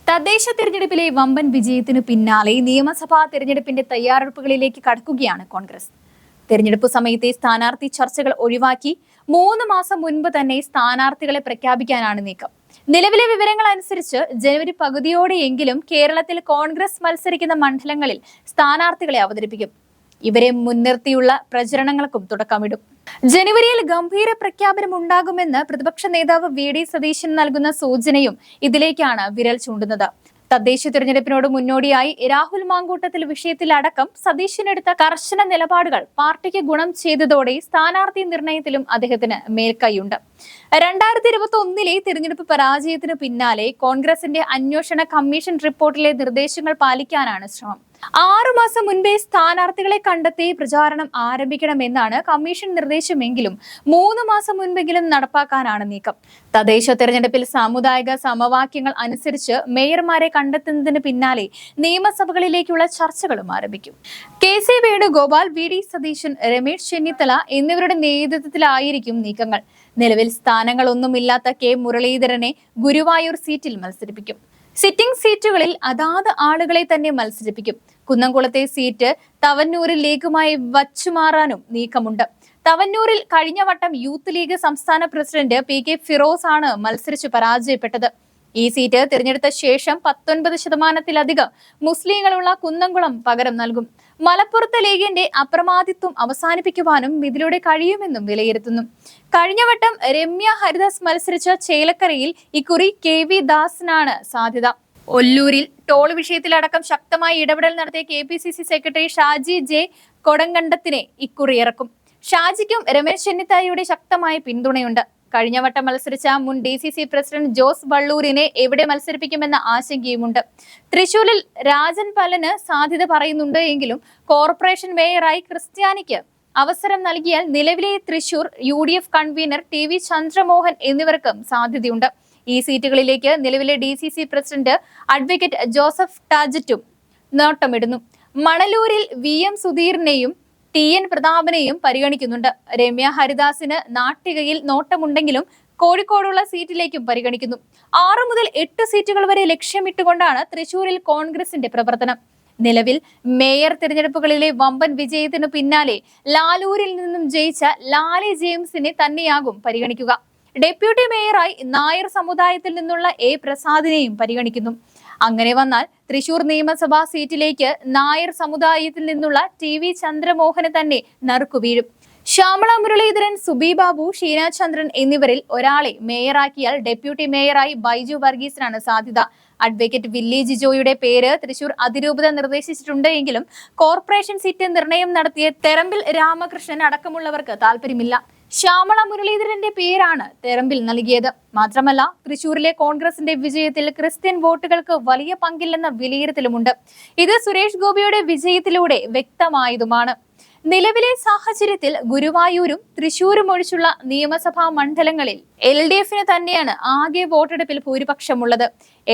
തദ്ദേശ തിരഞ്ഞെടുപ്പിലെ വമ്പൻ വിജയത്തിനു പിന്നാലെ നിയമസഭാ തിരഞ്ഞെടുപ്പിന്റെ തയ്യാറെടുപ്പുകളിലേക്ക് കടക്കുകയാണ് കോൺഗ്രസ്. തിരഞ്ഞെടുപ്പ് സമയത്തെ സ്ഥാനാർത്ഥി ചർച്ചകൾ ഒഴിവാക്കി 3 മാസം മുൻപ് തന്നെ സ്ഥാനാർത്ഥികളെ പ്രഖ്യാപിക്കാനാണ് നീക്കം. നിലവിലെ വിവരങ്ങൾ അനുസരിച്ച് ജനുവരി പകുതിയോടെയെങ്കിലും കേരളത്തിൽ കോൺഗ്രസ് മത്സരിക്കുന്ന മണ്ഡലങ്ങളിൽ സ്ഥാനാർത്ഥികളെ അവതരിപ്പിക്കും. ഇവരെ മുൻനിർത്തിയുള്ള പ്രചരണങ്ങൾക്കും തുടക്കമിടും. ജനുവരിയിൽ ഗംഭീര പ്രഖ്യാപനം ഉണ്ടാകുമെന്ന് പ്രതിപക്ഷ നേതാവ് വി.ഡി. സതീശൻ നൽകുന്ന സൂചനയും ഇതിലേക്കാണ് വിരൽ ചൂണ്ടുന്നത്. തദ്ദേശ തിരഞ്ഞെടുപ്പിനോട് മുന്നോടിയായി രാഹുൽ മാങ്കൂട്ടത്തിൽ വിഷയത്തിലടക്കം സതീശനെടുത്ത കർശന നിലപാടുകൾ പാർട്ടിക്ക് ഗുണം ചെയ്തതോടെ സ്ഥാനാർത്ഥി നിർണയത്തിലും അദ്ദേഹത്തിന് മേൽക്കൈയുണ്ട്. 2021 തിരഞ്ഞെടുപ്പ് പരാജയത്തിനു പിന്നാലെ കോൺഗ്രസിന്റെ അന്വേഷണ കമ്മീഷൻ റിപ്പോർട്ടിലെ നിർദ്ദേശങ്ങൾ പാലിക്കാനാണ് ശ്രമം. 6 മാസം മുൻപേ സ്ഥാനാർത്ഥികളെ കണ്ടെത്തി പ്രചാരണം ആരംഭിക്കണമെന്നാണ് കമ്മീഷൻ നിർദ്ദേശമെങ്കിലും 3 മാസം മുൻപെങ്കിലും നടപ്പാക്കാനാണ് നീക്കം. തദ്ദേശ തെരഞ്ഞെടുപ്പിൽ സാമുദായിക സമവാക്യങ്ങൾ അനുസരിച്ച് മേയർമാരെ കണ്ടെത്തുന്നതിന് പിന്നാലെ നിയമസഭകളിലേക്കുള്ള ചർച്ചകളും ആരംഭിക്കും. കെ.സി. വേണുഗോപാൽ, വി.ഡി. സതീശൻ, രമേശ് ചെന്നിത്തല എന്നിവരുടെ നേതൃത്വത്തിലായിരിക്കും നീക്കങ്ങൾ. നിലവിൽ സ്ഥാനങ്ങളൊന്നുമില്ലാത്ത കെ. മുരളീധരനെ ഗുരുവായൂർ സീറ്റിൽ മത്സരിപ്പിക്കും. സിറ്റിംഗ് സീറ്റുകളിൽ അതാത് ആളുകളെ തന്നെ മത്സരിപ്പിക്കും. കുന്നംകുളത്തെ സീറ്റ് തവന്നൂരിൽ ലീഗുമായി വച്ചുമാറാനും നീക്കമുണ്ട്. തവന്നൂരിൽ കഴിഞ്ഞ വട്ടം യൂത്ത് ലീഗ് സംസ്ഥാന പ്രസിഡന്റ് പി.കെ. ഫിറോസ് ആണ് മത്സരിച്ച് പരാജയപ്പെട്ടത്. ഈ സീറ്റ് തിരഞ്ഞെടുത്ത ശേഷം 19% മുസ്ലിങ്ങളുള്ള കുന്നംകുളം പകരം നൽകും. മലപ്പുറത്ത് ലീഗിന്റെ അപ്രമാദിത്വം അവസാനിപ്പിക്കുവാനും ഇതിലൂടെ കഴിയുമെന്നും വിലയിരുത്തുന്നു. കഴിഞ്ഞ വട്ടം രമ്യ ഹരിദാസ് മത്സരിച്ച ചേലക്കരയിൽ ഇക്കുറി കെ.വി. ദാസിനാണ് സാധ്യത. ഒല്ലൂരിൽ ടോൾ വിഷയത്തിലടക്കം ശക്തമായി ഇടപെടൽ നടത്തിയ കെ.പി.സി.സി സെക്രട്ടറി ഷാജി ജെ കൊടങ്കണ്ടത്തിനെ ഇക്കുറി ഇറക്കും. ഷാജിക്കും രമേശ് ചെന്നിത്തലയുടെ ശക്തമായ പിന്തുണയുണ്ട്. കഴിഞ്ഞ വട്ടം മത്സരിച്ച മുൻ DCC പ്രസിഡന്റ് ജോസ് വള്ളൂരിനെ എവിടെ മത്സരിപ്പിക്കുമെന്ന ആശങ്കയുമുണ്ട്. തൃശൂരിൽ രാജൻ പലന് സാധ്യത പറയുന്നുണ്ട് എങ്കിലും കോർപ്പറേഷൻ മേയറായി ക്രിസ്ത്യാനിക്ക് അവസരം നൽകിയാൽ നിലവിലെ Thrissur UDF convener TV Chandramohan എന്നിവർക്കും സാധ്യതയുണ്ട്. ഈ സീറ്റുകളിലേക്ക് നിലവിലെ DCC പ്രസിഡന്റ് അഡ്വക്കേറ്റ് ജോസഫ് ടാജറ്റും നോട്ടമിടുന്നു. മണലൂരിൽ VM സുധീറിനെയും TN പ്രതാപനെയും പരിഗണിക്കുന്നുണ്ട്. രമ്യ ഹരിദാസിന് നാട്ടികയിൽ നോട്ടമുണ്ടെങ്കിലും കോഴിക്കോടുള്ള സീറ്റിലേക്കും പരിഗണിക്കുന്നു. 6 മുതൽ 8 സീറ്റുകൾ വരെ ലക്ഷ്യമിട്ടുകൊണ്ടാണ് തൃശൂരിൽ കോൺഗ്രസിന്റെ പ്രവർത്തനം. നിലവിൽ മേയർ തിരഞ്ഞെടുപ്പുകളിലെ വമ്പൻ വിജയത്തിനു പിന്നാലെ ലാലൂരിൽ നിന്നും ജയിച്ച ലാലി ജെയിംസിനെ തന്നെയാകും പരിഗണിക്കുക. ഡെപ്യൂട്ടി മേയറായി നായർ സമുദായത്തിൽ നിന്നുള്ള A. പ്രസാദിനെയും പരിഗണിക്കുന്നു. അങ്ങനെ വന്നാൽ തൃശൂർ നിയമസഭാ സീറ്റിലേക്ക് നായർ സമുദായത്തിൽ നിന്നുള്ള TV ചന്ദ്രമോഹന് തന്നെ നറുക്കുവീഴും. ശ്യാമള മുരളീധരൻ, സുബി ബാബു, ഷീന ചന്ദ്രൻ എന്നിവരിൽ ഒരാളെ മേയറാക്കിയാൽ ഡെപ്യൂട്ടി മേയറായി ബൈജു വർഗീസിനാണ് സാധ്യത. അഡ്വക്കേറ്റ് വില്ലി ജിജോയുടെ പേര് തൃശൂർ അതിരൂപത നിർദ്ദേശിച്ചിട്ടുണ്ട് എങ്കിലും കോർപ്പറേഷൻ സീറ്റ് നിർണയം നടത്തിയ തെറമ്പിൽ രാമകൃഷ്ണൻ അടക്കമുള്ളവർക്ക് താല്പര്യമില്ല. ശ്യാമള മുരളീധരന്റെ പേരാണ് തെറമ്പിൽ നൽകിയത്. മാത്രമല്ല തൃശൂരിലെ കോൺഗ്രസിന്റെ വിജയത്തിൽ ക്രിസ്ത്യൻ വോട്ടുകൾക്ക് വലിയ പങ്കില്ലെന്ന വിലയിരുത്തലുമുണ്ട്. ഇത് സുരേഷ് ഗോപിയുടെ വിജയത്തിലൂടെ വ്യക്തമായതുമാണ്. നിലവിലെ സാഹചര്യത്തിൽ ഗുരുവായൂരും തൃശൂരും ഒഴിച്ചുള്ള നിയമസഭാ മണ്ഡലങ്ങളിൽ LDFന് തന്നെയാണ് ആകെ വോട്ടെടുപ്പിൽ ഭൂരിപക്ഷമുള്ളത്.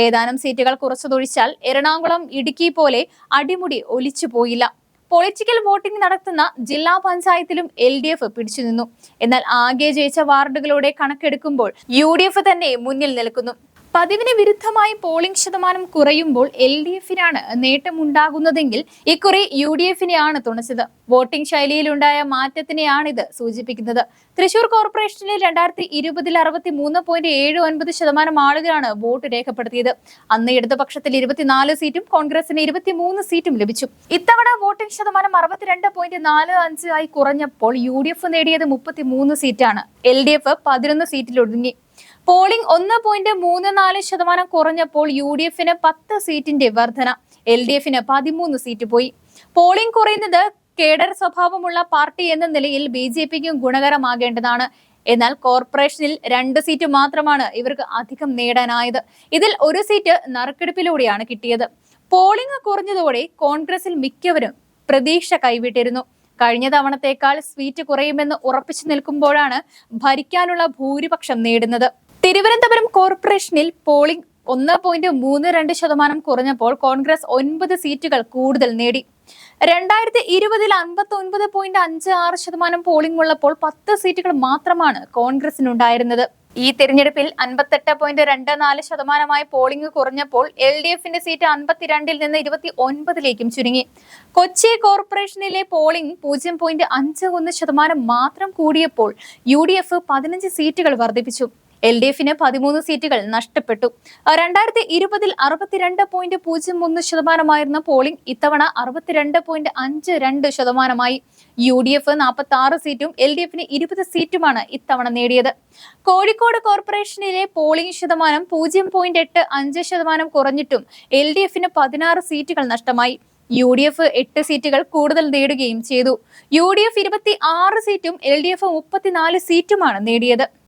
ഏതാനും സീറ്റുകൾ കുറച്ചതൊഴിച്ചാൽ എറണാകുളം, ഇടുക്കി പോലെ അടിമുടി ഒലിച്ചുപോയില്ല. പൊളിറ്റിക്കൽ വോട്ടിംഗ് നടത്തുന്ന ജില്ലാ പഞ്ചായത്തിലും LDF പിടിച്ചു നിന്നു. എന്നാൽ ആകെ ജയിച്ച വാർഡുകളുടെ കണക്കെടുക്കുമ്പോൾ UDF തന്നെ മുന്നിൽ നിൽക്കുന്നു. പതിവിന് വിരുദ്ധമായി പോളിംഗ് ശതമാനം കുറയുമ്പോൾ LDFനാണ് നേട്ടമുണ്ടാകുന്നതെങ്കിൽ ഇക്കുറി UDFനെയാണ് തുണച്ചത്. വോട്ടിംഗ് ശൈലിയിലുണ്ടായ മാറ്റത്തിനെയാണിത് സൂചിപ്പിക്കുന്നത്. തൃശൂർ കോർപ്പറേഷനിൽ 2020 63.79% ആളുകളാണ് വോട്ട് രേഖപ്പെടുത്തിയത്. അന്ന് ഇടതുപക്ഷത്തിൽ 24 സീറ്റും കോൺഗ്രസിന് 23 സീറ്റും ലഭിച്ചു. ഇത്തവണ വോട്ടിംഗ് ശതമാനം 62.45 ആയി കുറഞ്ഞപ്പോൾ UDF നേടിയത് 33 സീറ്റാണ്. LDF 11 സീറ്റിലൊതുങ്ങി. പോളിംഗ് 1.34% കുറഞ്ഞപ്പോൾ UDFന് 10 സീറ്റിന്റെ വർധന, LDFന് 13 സീറ്റ് പോയി. പോളിംഗ് കുറയുന്നത് കേഡർ സ്വഭാവമുള്ള പാർട്ടി എന്ന നിലയിൽ BJPക്കും ഗുണകരമാകേണ്ടതാണ്. എന്നാൽ കോർപ്പറേഷനിൽ 2 സീറ്റ് മാത്രമാണ് ഇവർക്ക് അധികം നേടാനായത്. ഇതിൽ 1 സീറ്റ് നറുക്കെടുപ്പിലൂടെയാണ് കിട്ടിയത്. പോളിംഗ് കുറഞ്ഞതോടെ കോൺഗ്രസിൽ മിക്കവരും പ്രതീക്ഷ കൈവിട്ടിരുന്നു. കഴിഞ്ഞ തവണത്തേക്കാൾ സീറ്റ് കുറയുമെന്ന് ഉറപ്പിച്ചു നിൽക്കുമ്പോഴാണ് ഭരിക്കാനുള്ള ഭൂരിപക്ഷം നേടുന്നത്. തിരുവനന്തപുരം കോർപ്പറേഷനിൽ പോളിംഗ് 1.32% കുറഞ്ഞപ്പോൾ കോൺഗ്രസ് 9 സീറ്റുകൾ കൂടുതൽ നേടി. 2020 59.56% പോളിംഗ് ഉള്ളപ്പോൾ 10 സീറ്റുകൾ മാത്രമാണ് കോൺഗ്രസിനുണ്ടായിരുന്നത്. ഈ തെരഞ്ഞെടുപ്പിൽ 58.24% പോളിംഗ് കുറഞ്ഞപ്പോൾ LDFന്റെ സീറ്റ് 52-ൽ നിന്ന് 29-ലേക്കും ചുരുങ്ങി. കൊച്ചി കോർപ്പറേഷനിലെ പോളിംഗ് 0.51% മാത്രം കൂടിയപ്പോൾ UDF 15 സീറ്റുകൾ വർദ്ധിപ്പിച്ചു. LDFന് 13 സീറ്റുകൾ നഷ്ടപ്പെട്ടു. 2020-ൽ 62.01% പോളിംഗ് ഇത്തവണ 62.52%. UDF 46 സീറ്റും LDFന് 20 സീറ്റുമാണ് ഇത്തവണ നേടിയത്. കോഴിക്കോട് കോർപ്പറേഷനിലെ പോളിംഗ് ശതമാനം 0.85% കുറഞ്ഞിട്ടും LDFന് 16 സീറ്റുകൾ നഷ്ടമായി. UDF 8 സീറ്റുകൾ കൂടുതൽ നേടുകയും ചെയ്തു. UDF 26 സീറ്റും LDF 34 സീറ്റുമാണ് നേടിയത്.